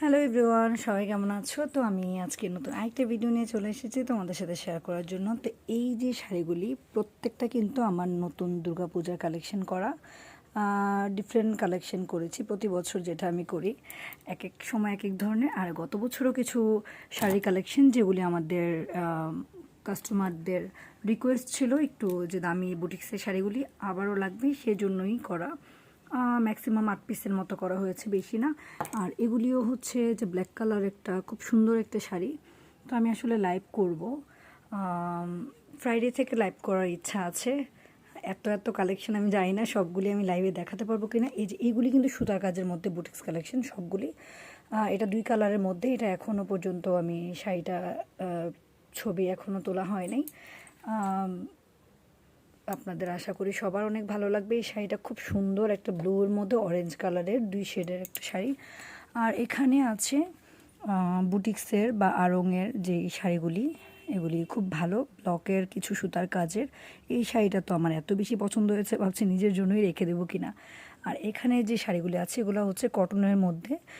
Hello everyone, সবাই কেমন আছো? তো আমি আজকে নতুন আরেকটা ভিডিও নিয়ে চলে এসেছি তোমাদের সাথে শেয়ার করার জন্য। তো এই যে শাড়িগুলি প্রত্যেকটা কিন্তু আমার নতুন দুর্গাপূজার কালেকশন করা। ডিফারেন্ট কালেকশন করেছি প্রতি বছর, যেটা আমি করি এক এক সময় এক এক ধরনের। আর গত বছরও কিছু শাড়ি কালেকশন যেগুলি আমাদের কাস্টমারদের রিকোয়েস্ট ছিল একটু যে দামি বুটিক্সের শাড়িগুলি আবারও লাগবে, সেজন্যই করা। ম্যাক্সিমাম 8 পিসের মতো করা হয়েছে, বেশি না। আর এগুলিও হচ্ছে যে ব্ল্যাক কালার, একটা খুব সুন্দর একটা শাড়ি। তো আমি আসলে লাইভ করব, ফ্রাইডে থেকে লাইভ করার ইচ্ছা আছে। এত এত কালেকশন আমি জানি না সবগুলি আমি লাইভে দেখাতে পারবো কিনা। এই যে এইগুলি কিন্তু সুতার কাজের মধ্যে বুটিক্স কালেকশন সবগুলি। এটা 2 কালারের মধ্যে। এটা এখনও পর্যন্ত আমি শাড়িটা ছবি এখনও তোলা হয়নি। আপনাদের আশা করি সবার অনেক ভালো লাগবে। এই শাড়িটা খুব সুন্দর, একটা ব্লুর মধ্যে অরেঞ্জ কালারের 2 শেডের একটা শাড়ি। আর এখানে আছে বুটিক্সের বা আড়ংয়ের যে শাড়িগুলি, এগুলি খুব ভালো ব্লকের কিছু সুতার কাজের। এই শাড়িটা তো আমার এত বেশি পছন্দ হয়েছে, ভাবছি নিজের জন্যই রেখে দেবো কিনা। আর এখানে যে শাড়িগুলি আছে এগুলো হচ্ছে কটনের মধ্যে,